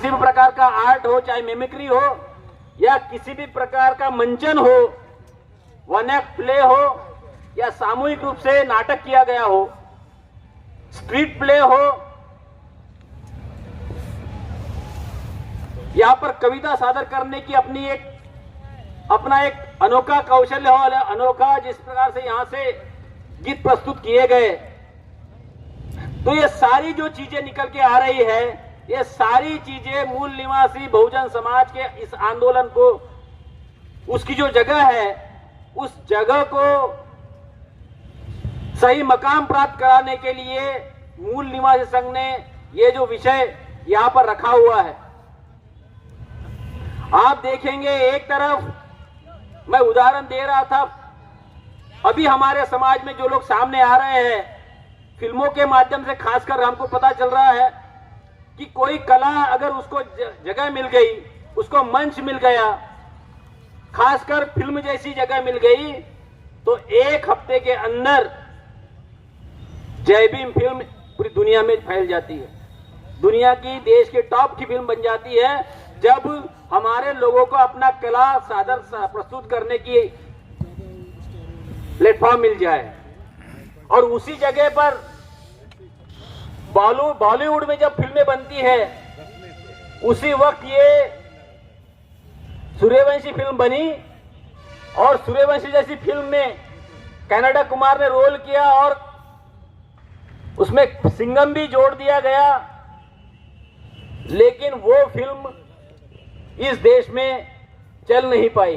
किसी भी प्रकार का आर्ट हो, चाहे मिमिक्री हो या किसी भी प्रकार का मंचन हो, वन एक्ट प्ले हो या सामूहिक रूप से नाटक किया गया हो, स्ट्रीट प्ले हो, यहां पर कविता सादर करने की अपना एक अनोखा कौशल्य हो, अनोखा जिस प्रकार से यहां से गीत प्रस्तुत किए गए, तो ये सारी जो चीजें निकल के आ रही है, ये सारी चीजें मूल निवासी बहुजन समाज के इस आंदोलन को, उसकी जो जगह है, उस जगह को सही मकाम प्राप्त कराने के लिए मूल निवासी संघ ने ये जो विषय यहां पर रखा हुआ है। आप देखेंगे, एक तरफ मैं उदाहरण दे रहा था, अभी हमारे समाज में जो लोग सामने आ रहे हैं, फिल्मों के माध्यम से खासकर हमको पता चल रहा है कि कोई कला अगर उसको जगह मिल गई, उसको मंच मिल गया, खासकर फिल्म जैसी जगह मिल गई, तो एक हफ्ते के अंदर जय भीम फिल्म पूरी दुनिया में फैल जाती है, दुनिया की, देश की टॉप की फिल्म बन जाती है, जब हमारे लोगों को अपना कला सादर प्रस्तुत करने की प्लेटफॉर्म मिल जाए। और उसी जगह पर बॉलीवुड में जब फिल्में बनती है, उसी वक्त ये सूर्यवंशी फिल्म बनी, और सूर्यवंशी जैसी फिल्म में कनाडा कुमार ने रोल किया और उसमें सिंघम भी जोड़ दिया गया, लेकिन वो फिल्म इस देश में चल नहीं पाई।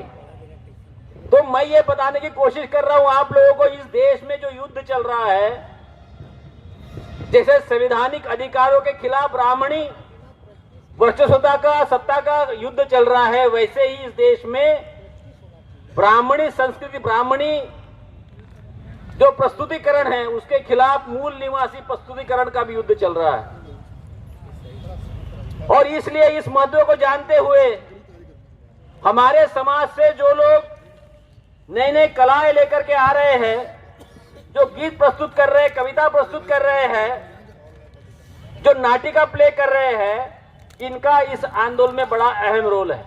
तो मैं ये बताने की कोशिश कर रहा हूं आप लोगों को, इस देश में जो युद्ध चल रहा है, जैसे संवैधानिक अधिकारों के खिलाफ ब्राह्मणी वर्चस्वता का, सत्ता का युद्ध चल रहा है, वैसे ही इस देश में ब्राह्मणी संस्कृति, ब्राह्मणी जो प्रस्तुतिकरण है, उसके खिलाफ मूल निवासी प्रस्तुतिकरण का भी युद्ध चल रहा है। और इसलिए इस महत्व को जानते हुए हमारे समाज से जो लोग नई नई कलाएं लेकर के आ रहे हैं, जो गीत प्रस्तुत कर रहे हैं, कविता प्रस्तुत कर रहे हैं, जो नाटिका प्ले कर रहे हैं, इनका इस आंदोलन में बड़ा अहम रोल है।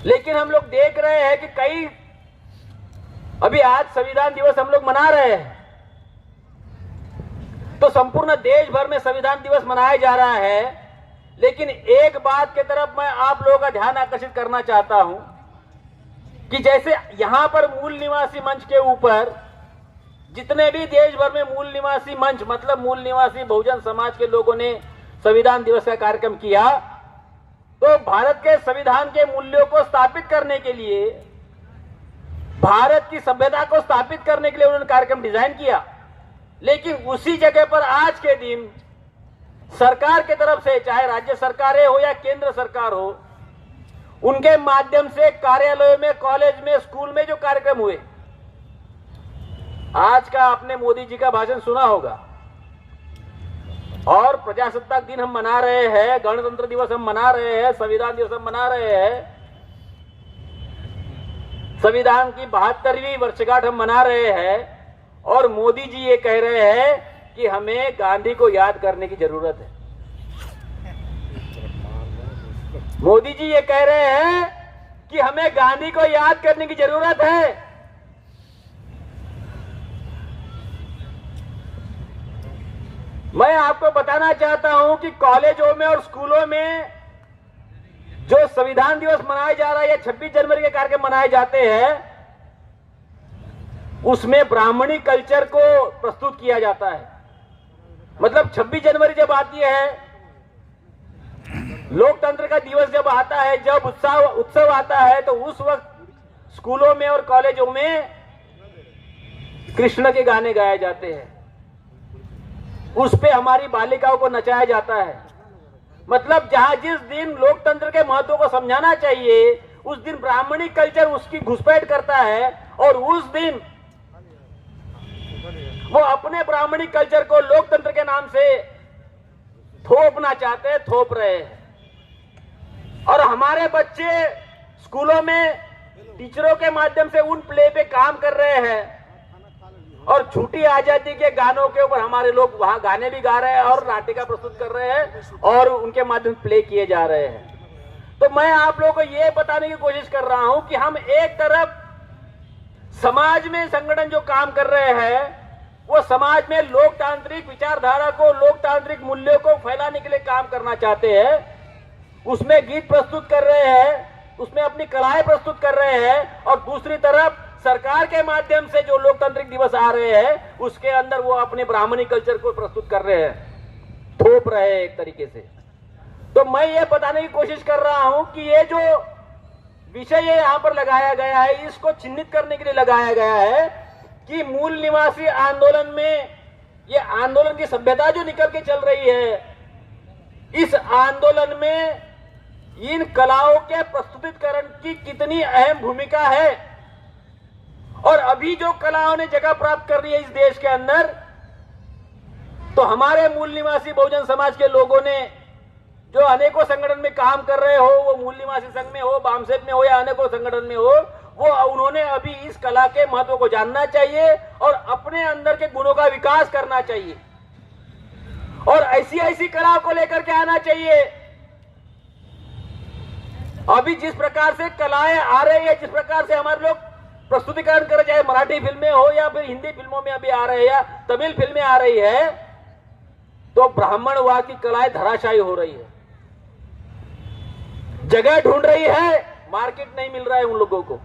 लेकिन हम लोग देख रहे हैं कि कई, अभी आज संविधान दिवस हम लोग मना रहे हैं, तो संपूर्ण देश भर में संविधान दिवस मनाया जा रहा है, लेकिन एक बात की तरफ मैं आप लोगों का ध्यान आकर्षित करना चाहता हूं कि जैसे यहां पर मूल निवासी मंच के ऊपर जितने भी देश भर में मूल निवासी मंच, मतलब मूल निवासी बहुजन समाज के लोगों ने संविधान दिवस का कार्यक्रम किया, तो भारत के संविधान के मूल्यों को स्थापित करने के लिए, भारत की सभ्यता को स्थापित करने के लिए उन्होंने कार्यक्रम डिजाइन किया। लेकिन उसी जगह पर आज के दिन सरकार के तरफ से, चाहे राज्य सरकारें हो या केंद्र सरकार हो, उनके माध्यम से कार्यालयों में, कॉलेज में, स्कूल में जो कार्यक्रम हुए, आज का आपने मोदी जी का भाषण सुना होगा, और प्रजासत्ताक दिन हम मना रहे हैं, गणतंत्र दिवस हम मना रहे हैं, संविधान दिवस हम मना रहे हैं, संविधान की 72वीं वर्षगांठ हम मना रहे हैं, और मोदी जी ये कह रहे हैं कि हमें गांधी को याद करने की जरूरत है। मोदी जी ये कह रहे हैं कि हमें गांधी को याद करने की जरूरत है। मैं आपको बताना चाहता हूं कि कॉलेजों में और स्कूलों में जो संविधान दिवस मनाया जा रहा है या 26 जनवरी के कार्यक्रम मनाए जाते हैं, उसमें ब्राह्मणी कल्चर को प्रस्तुत किया जाता है। मतलब 26 जनवरी जब आती है, लोकतंत्र का दिवस जब आता है, जब उत्सव आता है, तो उस वक्त स्कूलों में और कॉलेजों में कृष्ण के गाने गाए जाते हैं, उस पे हमारी बालिकाओं को नचाया जाता है। मतलब जहां जिस दिन लोकतंत्र के महत्व को समझाना चाहिए, उस दिन ब्राह्मणी कल्चर उसकी घुसपैठ करता है, और उस दिन वो अपने ब्राह्मणी कल्चर को लोकतंत्र के नाम से थोपना चाहते हैं, थोप रहे हैं। और हमारे बच्चे स्कूलों में टीचरों के माध्यम से उन प्ले पे काम कर रहे हैं, और झूठी आजादी के गानों के ऊपर हमारे लोग वहां गाने भी गा रहे हैं और नाटिका प्रस्तुत कर रहे हैं और उनके माध्यम से प्ले किए जा रहे हैं। तो मैं आप लोगों को ये बताने की कोशिश कर रहा हूं कि हम एक तरफ समाज में संगठन जो काम कर रहे हैं वो समाज में लोकतांत्रिक विचारधारा को, लोकतांत्रिक मूल्यों को फैलाने के लिए काम करना चाहते हैं, उसमें गीत प्रस्तुत कर रहे हैं, उसमें अपनी कलाएं प्रस्तुत कर रहे हैं, और दूसरी तरफ सरकार के माध्यम से जो लोकतांत्रिक दिवस आ रहे हैं उसके अंदर वो अपने ब्राह्मणी कल्चर को प्रस्तुत कर रहे हैं, थोप रहे हैं एक तरीके से। तो मैं ये बताने की कोशिश कर रहा हूं कि ये जो विषय यहां पर लगाया गया है इसको चिन्हित करने के लिए लगाया गया है कि मूल निवासी आंदोलन में ये आंदोलन की सभ्यता जो निकल के चल रही है, इस आंदोलन में इन कलाओं के प्रस्तुतिकरण की कितनी अहम भूमिका है, और अभी जो कलाओं ने जगह प्राप्त कर रही है इस देश के अंदर, तो हमारे मूल निवासी बहुजन समाज के लोगों ने जो अनेकों संगठन में काम कर रहे हो, वो मूल निवासी संघ में हो, बामसेप में हो या अनेकों संगठन में हो, वो उन्होंने अभी इस कला के महत्व को जानना चाहिए और अपने अंदर के गुणों का विकास करना चाहिए और ऐसी ऐसी कला को लेकर के आना चाहिए। अभी जिस प्रकार से कलाएं आ रही है, जिस प्रकार से हमारे लोग प्रस्तुतिकरण कर, चाहे मराठी फिल्में हो या फिर हिंदी फिल्मों में अभी आ रहे हैं या तमिल फिल्में आ रही है, तो ब्राह्मणवाद की कलाएं धराशायी हो रही है, जगह ढूंढ रही है, मार्केट नहीं मिल रहा है उन लोगों को।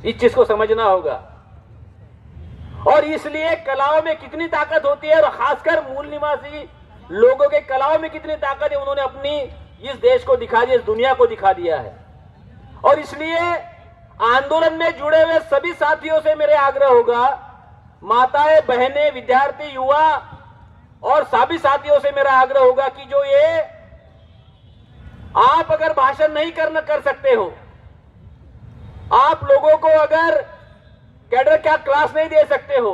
इस चीज को समझना होगा। और इसलिए कलाओं में कितनी ताकत होती है और खासकर मूल निवासी लोगों के कलाओं में कितनी ताकत है, उन्होंने अपनी इस देश को दिखा दिया, इस दुनिया को दिखा दिया है। और इसलिए आंदोलन में जुड़े हुए सभी साथियों से मेरे आग्रह होगा, माताएं, बहनें, विद्यार्थी, युवा और सभी साथियों से मेरा आग्रह होगा कि जो ये आप अगर भाषण नहीं कर सकते हो, आप लोगों को अगर कैडर क्या क्लास नहीं दे सकते हो,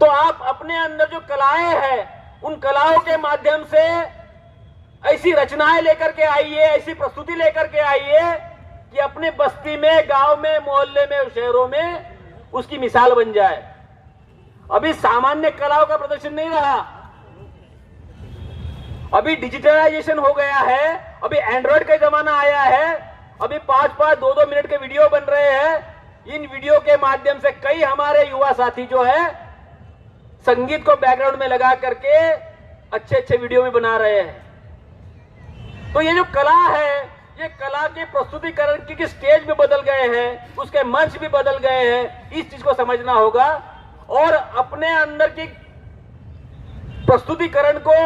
तो आप अपने अंदर जो कलाएं हैं उन कलाओं के माध्यम से ऐसी रचनाएं लेकर के आइए, ऐसी प्रस्तुति लेकर के आइए कि अपने बस्ती में, गांव में, मोहल्ले में, शहरों में उसकी मिसाल बन जाए। अभी सामान्य कलाओं का प्रदर्शन नहीं रहा, अभी डिजिटलाइजेशन हो गया है, अभी एंड्रॉइड का जमाना आया है, अभी 5-5, 2-2 मिनट के वीडियो बन रहे हैं। इन वीडियो के माध्यम से कई हमारे युवा साथी जो है संगीत को बैकग्राउंड में लगा करके अच्छे अच्छे वीडियो भी बना रहे हैं। तो ये जो कला है, ये कला के प्रस्तुतिकरण की स्टेज भी बदल गए हैं, उसके मंच भी बदल गए हैं। इस चीज को समझना होगा और अपने अंदर की प्रस्तुतिकरण को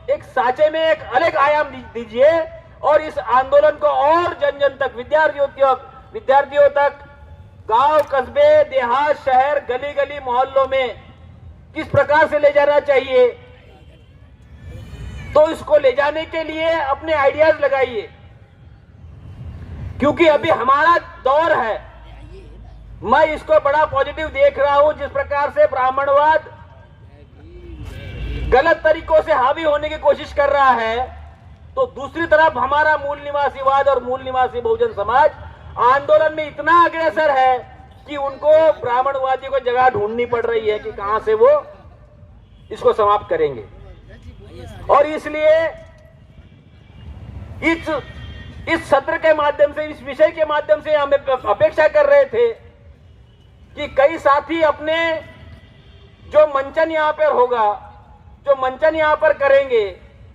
एक साँचे में एक अलग आयाम दीजिए और इस आंदोलन को और जन जन तक, विद्यार्थियों तक, गांव, कस्बे, देहात, शहर, गली गली, मोहल्लों में किस प्रकार से ले जाना चाहिए, तो इसको ले जाने के लिए अपने आइडियाज लगाइए, क्योंकि अभी हमारा दौर है। मैं इसको बड़ा पॉजिटिव देख रहा हूं। जिस प्रकार से ब्राह्मणवाद गलत तरीकों से हावी होने की कोशिश कर रहा है, तो दूसरी तरफ हमारा मूल निवासीवाद और मूल निवासी बहुजन समाज आंदोलन में इतना अग्रसर है कि उनको ब्राह्मणवादियों को जगह ढूंढनी पड़ रही है कि कहां से वो इसको समाप्त करेंगे। और इसलिए इस सत्र के माध्यम से, इस विषय के माध्यम से हम अपेक्षा कर रहे थे कि कई साथी अपने जो मंचन यहां पर होगा, जो मंचन यहां पर करेंगे,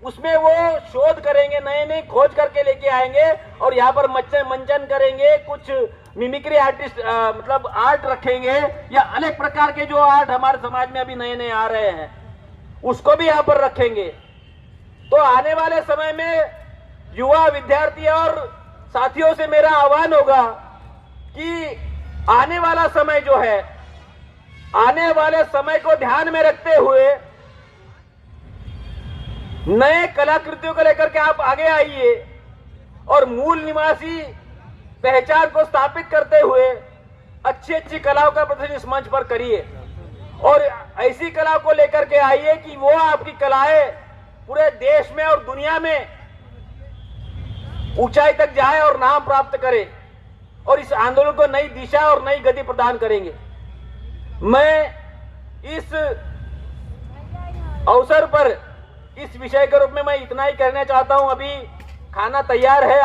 उसमें वो शोध करेंगे, नए नए खोज करके लेके आएंगे और यहाँ पर मंचन करेंगे, कुछ मिमिक्री आर्टिस्ट मतलब आर्ट रखेंगे या अनेक प्रकार के जो आर्ट हमारे समाज में अभी नए नए आ रहे हैं उसको भी यहाँ पर रखेंगे। तो आने वाले समय में युवा, विद्यार्थी और साथियों से मेरा आह्वान होगा कि आने वाला समय जो है, आने वाले समय को ध्यान में रखते हुए नए कलाकृतियों को लेकर के आप आगे आइए और मूल निवासी पहचान को स्थापित करते हुए अच्छी अच्छी कलाओं का प्रदर्शन इस मंच पर करिए और ऐसी कला को लेकर के आइए कि वो आपकी कलाएं पूरे देश में और दुनिया में ऊंचाई तक जाए और नाम प्राप्त करे और इस आंदोलन को नई दिशा और नई गति प्रदान करेंगे। मैं इस अवसर पर इस विषय के रूप में मैं इतना ही कहना चाहता हूं। अभी खाना तैयार है।